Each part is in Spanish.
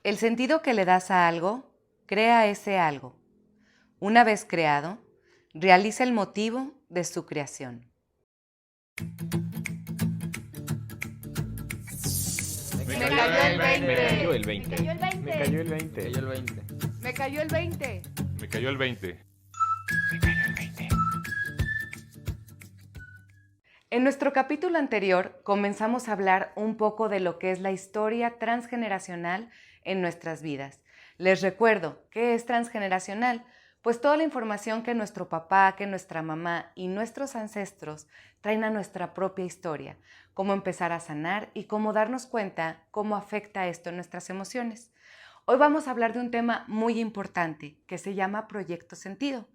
El sentido que le das a algo, crea ese algo. Una vez creado, realiza el motivo de su creación. Me cayó el 20. Me cayó el Me 20. cayó el 20. Me cayó el 20. Me cayó el 20. Me cayó el 20. Me cayó el 20. En nuestro capítulo anterior comenzamos a hablar un poco de lo que es la historia transgeneracional en nuestras vidas. Les recuerdo, ¿qué es transgeneracional? Pues toda la información que nuestro papá, que nuestra mamá y nuestros ancestros traen a nuestra propia historia, cómo empezar a sanar y cómo darnos cuenta cómo afecta esto en nuestras emociones. Hoy vamos a hablar de un tema muy importante que se llama Proyecto Sentido.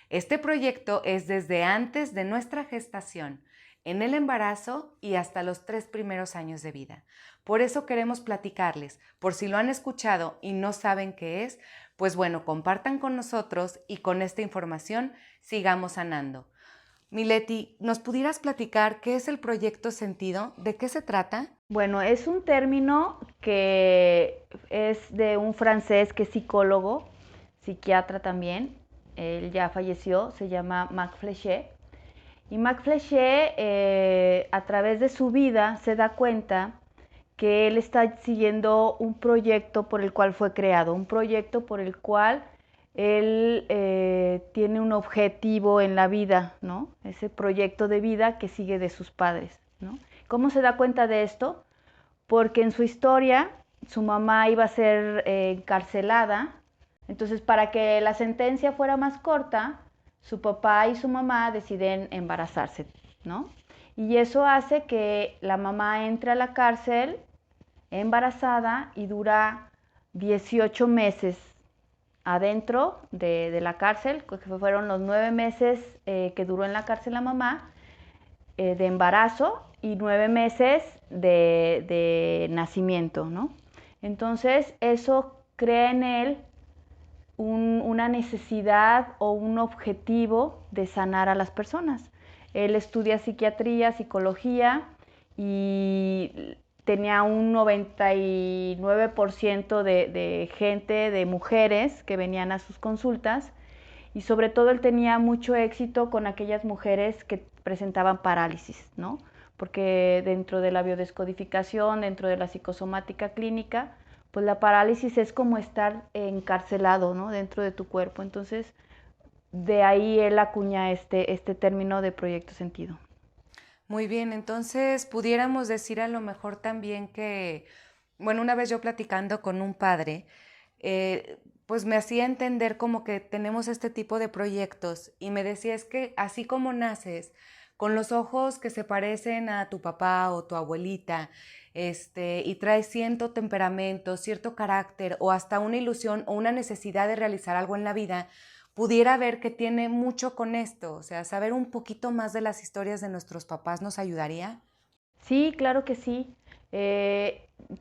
Este proyecto es desde antes de nuestra gestación, en el embarazo y hasta los 3 primeros años de vida. Por eso queremos platicarles, por si lo han escuchado y no saben qué es, pues bueno, compartan con nosotros y con esta información sigamos sanando. Mileti, ¿nos pudieras platicar qué es el Proyecto Sentido? ¿De qué se trata? Bueno, es un término que es de un francés que es psicólogo, psiquiatra también. Él ya falleció, se llama Marc Flechet. Y Marc Flechet, a través de su vida, se da cuenta que él está siguiendo un proyecto por el cual fue creado, un proyecto por el cual él tiene un objetivo en la vida, ¿no? Ese proyecto de vida que sigue de sus padres, ¿no? ¿Cómo se da cuenta de esto? Porque en su historia su mamá iba a ser encarcelada, entonces para que la sentencia fuera más corta, su papá y su mamá deciden embarazarse, ¿no? Y eso hace que la mamá entre a la cárcel embarazada y dura 18 meses adentro de la cárcel, que fueron los 9 meses que duró en la cárcel la mamá, de embarazo y 9 meses de nacimiento, ¿no? Entonces eso crea en él una necesidad o un objetivo de sanar a las personas. Él estudia psiquiatría, psicología y tenía un 99% de gente, de mujeres que venían a sus consultas y sobre todo él tenía mucho éxito con aquellas mujeres que presentaban parálisis, ¿no? Porque dentro de la biodescodificación, dentro de la psicosomática clínica, pues la parálisis es como estar encarcelado, ¿no? Dentro de tu cuerpo. Entonces, de ahí él acuña este término de proyecto sentido. Muy bien, entonces pudiéramos decir a lo mejor también que, bueno, una vez yo platicando con un padre, pues me hacía entender como que tenemos este tipo de proyectos y me decía es que así como naces con los ojos que se parecen a tu papá o tu abuelita, y traes cierto temperamento, cierto carácter o hasta una ilusión o una necesidad de realizar algo en la vida, pudiera ver que tiene mucho con esto, o sea, saber un poquito más de las historias de nuestros papás nos ayudaría. Sí, claro que sí.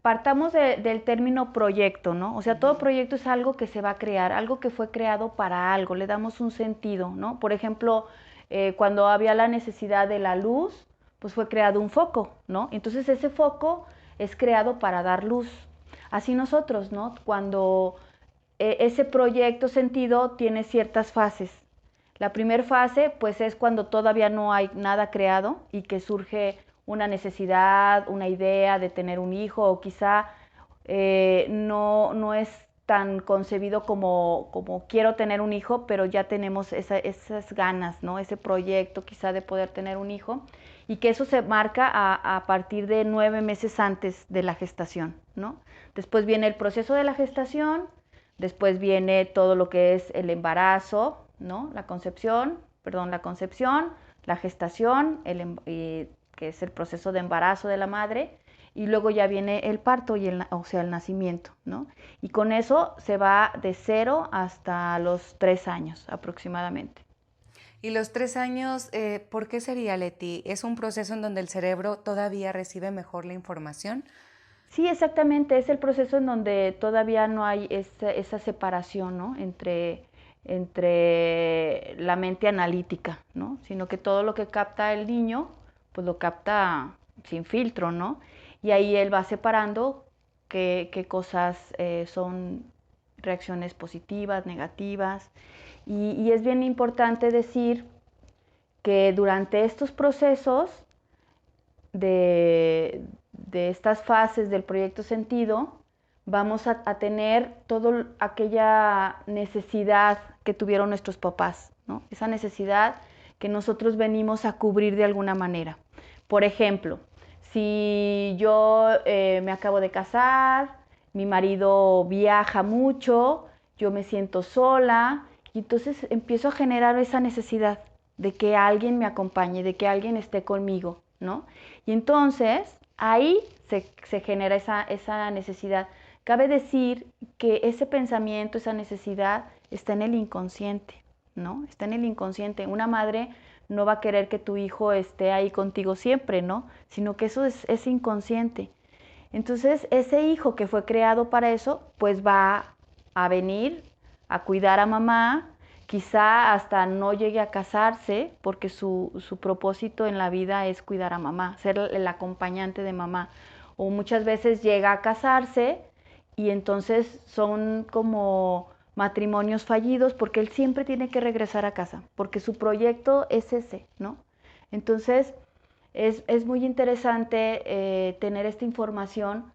Partamos del término proyecto, ¿no? O sea, todo proyecto es algo que se va a crear, algo que fue creado para algo, le damos un sentido, ¿no? Por ejemplo, cuando había la necesidad de la luz, pues fue creado un foco, ¿no? Entonces ese foco es creado para dar luz. Así nosotros, ¿no? Cuando ese proyecto sentido tiene ciertas fases. La primera fase, pues es cuando todavía no hay nada creado y que surge una necesidad, una idea de tener un hijo o quizá no es tan concebido como quiero tener un hijo, pero ya tenemos esas ganas, ¿no? Ese proyecto quizá de poder tener un hijo y que eso se marca a partir de 9 meses antes de la gestación, ¿no? Después viene el proceso de la gestación, después viene todo lo que es el embarazo, ¿no? La concepción, la gestación, que es el proceso de embarazo de la madre, y luego ya viene el parto, o sea, el nacimiento, ¿no? Y con eso se va de 0 hasta los 3 años aproximadamente. Y los 3 años, ¿por qué sería, Leti? ¿Es un proceso en donde el cerebro todavía recibe mejor la información? Sí, exactamente, es el proceso en donde todavía no hay esa separación, ¿no? entre la mente analítica, ¿no? Sino que todo lo que capta el niño, pues lo capta sin filtro, ¿no? Y ahí él va separando qué cosas son reacciones positivas, negativas. Y es bien importante decir que durante estos procesos de estas fases del proyecto sentido, vamos a tener toda aquella necesidad que tuvieron nuestros papás, ¿no? Esa necesidad que nosotros venimos a cubrir de alguna manera. Por ejemplo, si yo me acabo de casar, mi marido viaja mucho, yo me siento sola, y entonces empiezo a generar esa necesidad de que alguien me acompañe, de que alguien esté conmigo, ¿no? Y entonces ahí se genera esa necesidad. Cabe decir que ese pensamiento, esa necesidad está en el inconsciente, ¿no? Está en el inconsciente. Una madre no va a querer que tu hijo esté ahí contigo siempre, ¿no? Sino que eso es inconsciente. Entonces, ese hijo que fue creado para eso, pues va a venir a cuidar a mamá, quizá hasta no llegue a casarse, porque su propósito en la vida es cuidar a mamá, ser el acompañante de mamá. O muchas veces llega a casarse y entonces son como matrimonios fallidos porque él siempre tiene que regresar a casa, porque su proyecto es ese, ¿no? Entonces, es muy interesante tener esta información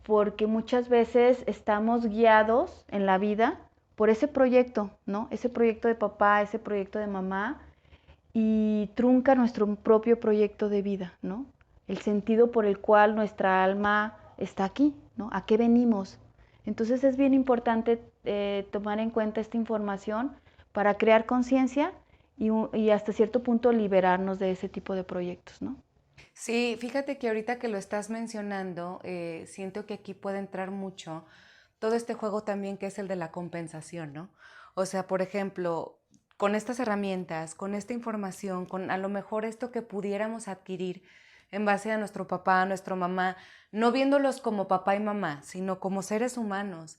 porque muchas veces estamos guiados en la vida por ese proyecto, ¿no? Ese proyecto de papá, ese proyecto de mamá, y trunca nuestro propio proyecto de vida, ¿no? El sentido por el cual nuestra alma está aquí, ¿no? ¿A qué venimos? Entonces es bien importante tomar en cuenta esta información para crear conciencia y hasta cierto punto liberarnos de ese tipo de proyectos, ¿no? Sí, fíjate que ahorita que lo estás mencionando, siento que aquí puede entrar mucho todo este juego también que es el de la compensación, ¿no? O sea, por ejemplo, con estas herramientas, con esta información, con a lo mejor esto que pudiéramos adquirir en base a nuestro papá, a nuestra mamá, no viéndolos como papá y mamá, sino como seres humanos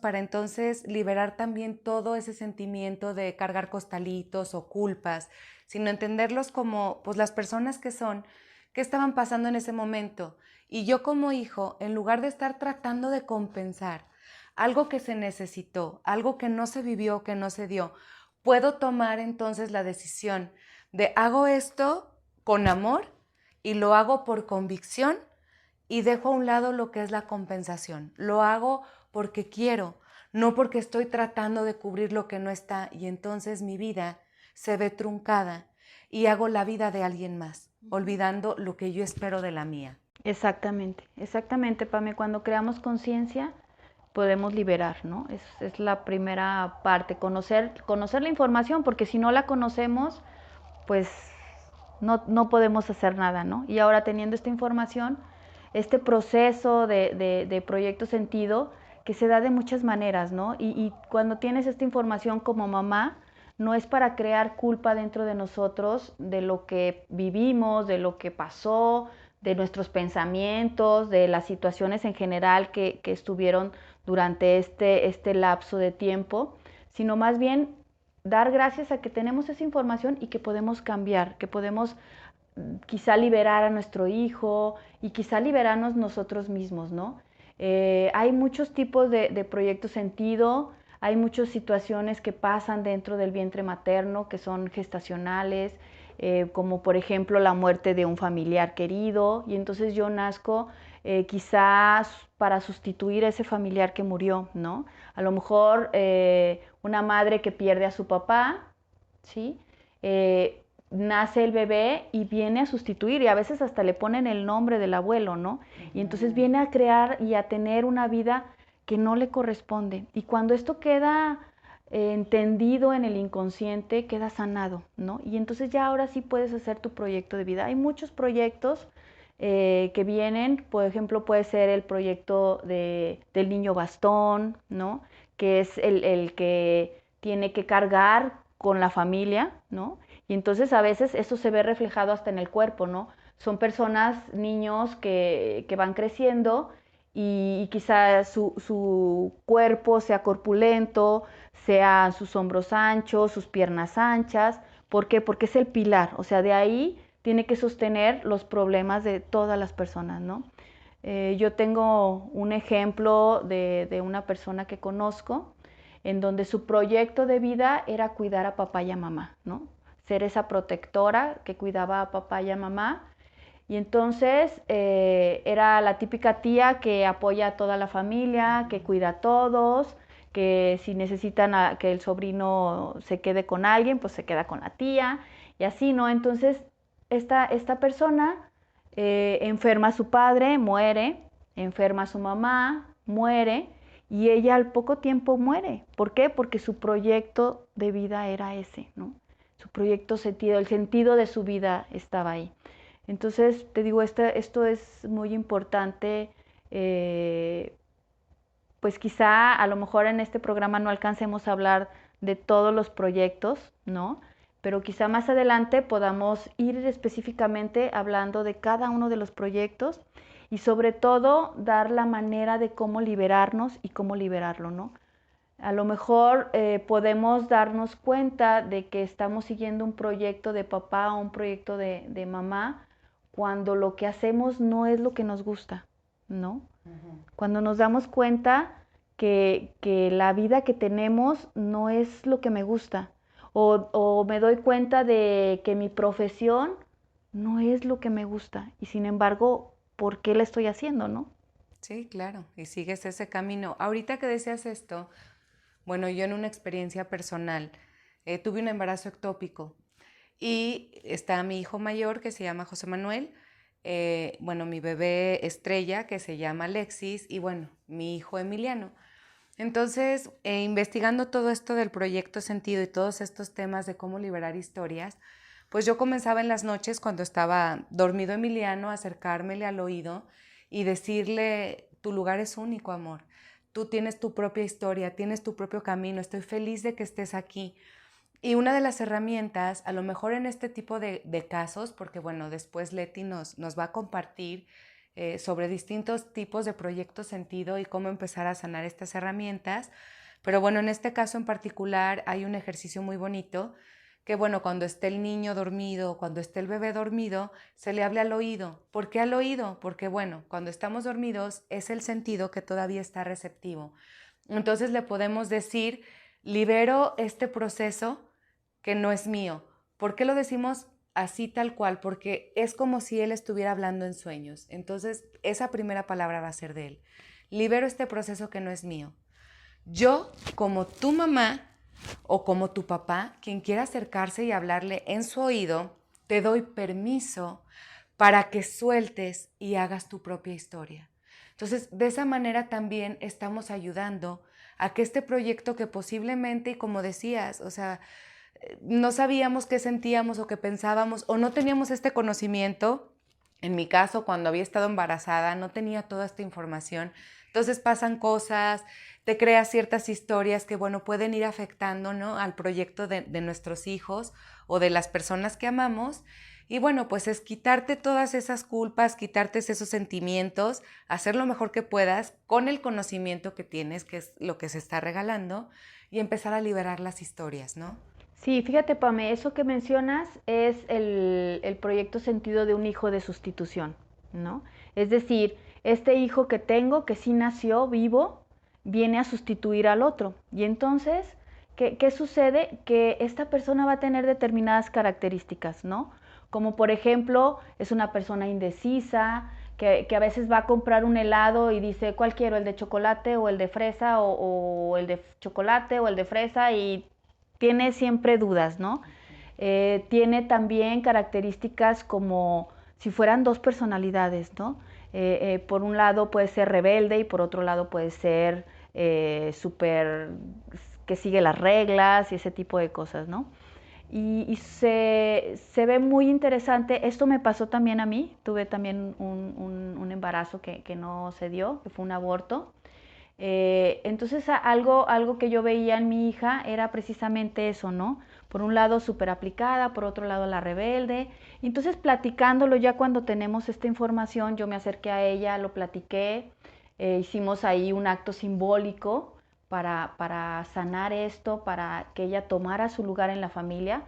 para entonces liberar también todo ese sentimiento de cargar costalitos o culpas, sino entenderlos como pues las personas que son, que estaban pasando en ese momento. Y yo como hijo, en lugar de estar tratando de compensar algo que se necesitó, algo que no se vivió, que no se dio, puedo tomar entonces la decisión de hago esto con amor y lo hago por convicción y dejo a un lado lo que es la compensación. Lo hago porque quiero, no porque estoy tratando de cubrir lo que no está, y entonces mi vida se ve truncada y hago la vida de alguien más, olvidando lo que yo espero de la mía. Exactamente, Pame. Cuando creamos conciencia, podemos liberar, ¿no? Es la primera parte, conocer la información, porque si no la conocemos, pues no podemos hacer nada, ¿no? Y ahora teniendo esta información, este proceso de proyecto sentido, que se da de muchas maneras, ¿no? Y cuando tienes esta información como mamá, no es para crear culpa dentro de nosotros de lo que vivimos, de lo que pasó, de nuestros pensamientos, de las situaciones en general que estuvieron durante este lapso de tiempo, sino más bien dar gracias a que tenemos esa información y que podemos cambiar, que podemos quizá liberar a nuestro hijo y quizá liberarnos nosotros mismos, ¿no? Hay muchos tipos de proyecto sentido, hay muchas situaciones que pasan dentro del vientre materno que son gestacionales, como por ejemplo la muerte de un familiar querido, y entonces yo nazco quizás para sustituir a ese familiar que murió, ¿no? A lo mejor una madre que pierde a su papá, ¿sí? Nace el bebé y viene a sustituir, y a veces hasta le ponen el nombre del abuelo, ¿no? Y entonces viene a crear y a tener una vida que no le corresponde. Y cuando esto queda entendido en el inconsciente, queda sanado, ¿no? Y entonces ya ahora sí puedes hacer tu proyecto de vida. Hay muchos proyectos que vienen, por ejemplo, puede ser el proyecto del niño bastón, ¿no? Que es el que tiene que cargar con la familia, ¿no? Y entonces a veces eso se ve reflejado hasta en el cuerpo, ¿no? Son personas, niños que van creciendo y quizá su cuerpo sea corpulento, sean sus hombros anchos, sus piernas anchas. ¿Por qué? Porque es el pilar, o sea, de ahí tiene que sostener los problemas de todas las personas, ¿no? Yo tengo un ejemplo de una persona que conozco en donde su proyecto de vida era cuidar a papá y a mamá, ¿no? Ser esa protectora que cuidaba a papá y a mamá. Y entonces era la típica tía que apoya a toda la familia, que cuida a todos, que si necesitan que el sobrino se quede con alguien, pues se queda con la tía y así, ¿no? Entonces esta persona enferma a su padre, muere, enferma a su mamá, muere, y ella al poco tiempo muere. ¿Por qué? Porque su proyecto de vida era ese, ¿no? Su proyecto sentido, el sentido de su vida estaba ahí. Entonces, te digo, esto es muy importante. Pues quizá a lo mejor en este programa no alcancemos a hablar de todos los proyectos, ¿no? Pero quizá más adelante podamos ir específicamente hablando de cada uno de los proyectos y sobre todo dar la manera de cómo liberarnos y cómo liberarlo, ¿no? A lo mejor podemos darnos cuenta de que estamos siguiendo un proyecto de papá o un proyecto de mamá cuando lo que hacemos no es lo que nos gusta, ¿no? Cuando nos damos cuenta que la vida que tenemos no es lo que me gusta, o me doy cuenta de que mi profesión no es lo que me gusta, y sin embargo, ¿por qué la estoy haciendo, no? Sí, claro, y sigues ese camino. Ahorita que decías esto, bueno, yo en una experiencia personal tuve un embarazo ectópico y está mi hijo mayor que se llama José Manuel, bueno, mi bebé Estrella que se llama Alexis y bueno, mi hijo Emiliano. Entonces, investigando todo esto del proyecto Sentido y todos estos temas de cómo liberar historias, pues yo comenzaba en las noches cuando estaba dormido Emiliano a acercármele al oído y decirle, tu lugar es único, amor. Tú tienes tu propia historia, tienes tu propio camino, estoy feliz de que estés aquí. Y una de las herramientas, a lo mejor en este tipo de casos, porque bueno, después Leti nos va a compartir sobre distintos tipos de proyectos sentido y cómo empezar a sanar estas herramientas. Pero bueno, en este caso en particular hay un ejercicio muy bonito que bueno, cuando esté el niño dormido, cuando esté el bebé dormido, se le hable al oído. ¿Por qué al oído? Porque bueno, cuando estamos dormidos es el sentido que todavía está receptivo. Entonces le podemos decir, libero este proceso que no es mío. ¿Por qué lo decimos así tal cual? Porque es como si él estuviera hablando en sueños. Entonces, esa primera palabra va a ser de él. Libero este proceso que no es mío. Yo, como tu mamá o como tu papá, quien quiera acercarse y hablarle en su oído, te doy permiso para que sueltes y hagas tu propia historia. Entonces, de esa manera también estamos ayudando a que este proyecto que posiblemente, y como decías, o sea, no sabíamos qué sentíamos o qué pensábamos o no teníamos este conocimiento. En mi caso, cuando había estado embarazada, no tenía toda esta información. Entonces pasan cosas, te creas ciertas historias que, bueno, pueden ir afectando, ¿no?, al proyecto de nuestros hijos o de las personas que amamos. Y bueno, pues es quitarte todas esas culpas, quitarte esos sentimientos, hacer lo mejor que puedas con el conocimiento que tienes, que es lo que se está regalando, y empezar a liberar las historias, ¿no? Sí, fíjate, Pame, eso que mencionas es el proyecto sentido de un hijo de sustitución, ¿no? Es decir, este hijo que tengo, que sí nació vivo, viene a sustituir al otro. Y entonces, ¿qué sucede? Que esta persona va a tener determinadas características, ¿no? Como por ejemplo, es una persona indecisa, que a veces va a comprar un helado y dice, ¿cuál quiero? ¿El de chocolate o el de fresa o el de chocolate o el de fresa? Y tiene siempre dudas, ¿no? Tiene también características como si fueran dos personalidades, ¿no? Por un lado puede ser rebelde y por otro lado puede ser súper que sigue las reglas y ese tipo de cosas, ¿no? Y se ve muy interesante. Esto me pasó también a mí. Tuve también un embarazo que no se dio, que fue un aborto. Entonces algo que yo veía en mi hija era precisamente eso, ¿no? Por un lado súper aplicada, por otro lado la rebelde. Y entonces platicándolo ya cuando tenemos esta información, yo me acerqué a ella, lo platiqué, hicimos ahí un acto simbólico para sanar esto, para que ella tomara su lugar en la familia,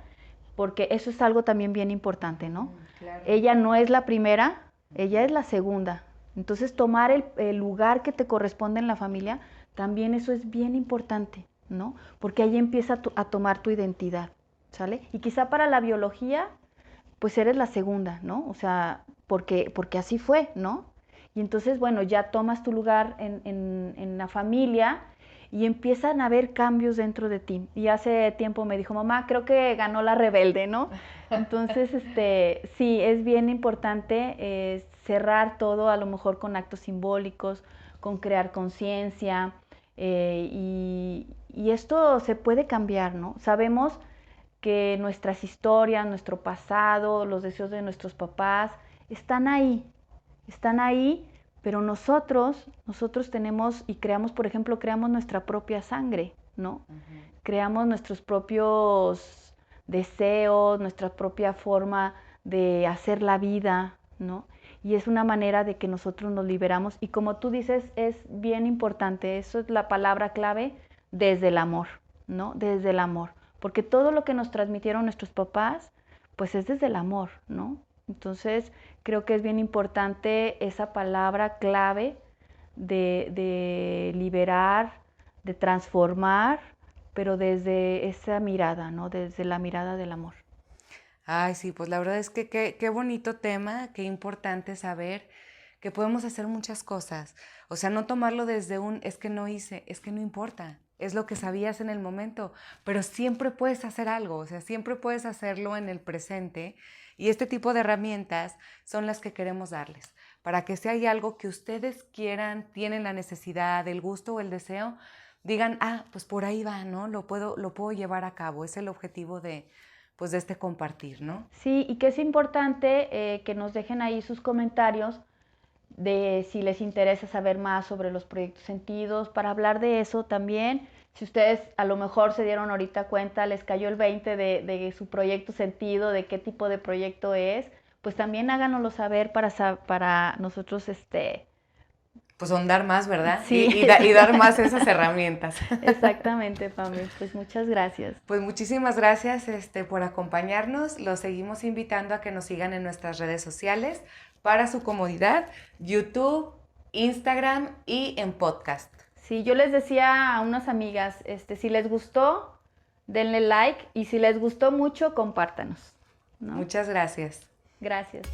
porque eso es algo también bien importante, ¿no? Claro. Ella no es la primera, ella es la segunda. Entonces, tomar el lugar que te corresponde en la familia, también eso es bien importante, ¿no? Porque ahí empieza a tomar tu identidad, ¿sale? Y quizá para la biología, pues eres la segunda, ¿no? O sea, porque así fue, ¿no? Y entonces, bueno, ya tomas tu lugar en la familia y empiezan a haber cambios dentro de ti. Y hace tiempo me dijo, mamá, creo que ganó la rebelde, ¿no? Entonces, sí, es bien importante cerrar todo, a lo mejor con actos simbólicos, con crear conciencia, y esto se puede cambiar, ¿no? Sabemos que nuestras historias, nuestro pasado, los deseos de nuestros papás, están ahí, pero nosotros tenemos y creamos, por ejemplo, creamos nuestra propia sangre, ¿no? Creamos nuestros propios deseos, nuestra propia forma de hacer la vida, ¿no? Y es una manera de que nosotros nos liberamos. Y como tú dices, es bien importante, eso es la palabra clave, desde el amor, ¿no? Desde el amor. Porque todo lo que nos transmitieron nuestros papás, pues es desde el amor, ¿no? Entonces, creo que es bien importante esa palabra clave de liberar, de transformar, pero desde esa mirada, ¿no? Desde la mirada del amor. Ay, sí, pues la verdad es que qué bonito tema, qué importante saber que podemos hacer muchas cosas. O sea, no tomarlo desde es que no hice, es que no importa, es lo que sabías en el momento, pero siempre puedes hacer algo, o sea, siempre puedes hacerlo en el presente, y este tipo de herramientas son las que queremos darles, para que si hay algo que ustedes quieran, tienen la necesidad, el gusto o el deseo, digan, pues por ahí va, ¿no? Lo puedo llevar a cabo, es el objetivo de este compartir, ¿no? Sí, y que es importante que nos dejen ahí sus comentarios de si les interesa saber más sobre los proyectos sentidos, para hablar de eso también. Si ustedes a lo mejor se dieron ahorita cuenta, les cayó el 20 de su proyecto sentido, de qué tipo de proyecto es, pues también háganoslo saber para nosotros pues ahondar más, ¿verdad? Sí. Y dar más esas herramientas. Exactamente, Pame. Pues muchas gracias. Pues muchísimas gracias por acompañarnos. Los seguimos invitando a que nos sigan en nuestras redes sociales para su comodidad, YouTube, Instagram y en podcast. Sí, yo les decía a unas amigas, si les gustó, denle like, y si les gustó mucho, compártanos, ¿no? Muchas gracias. Gracias.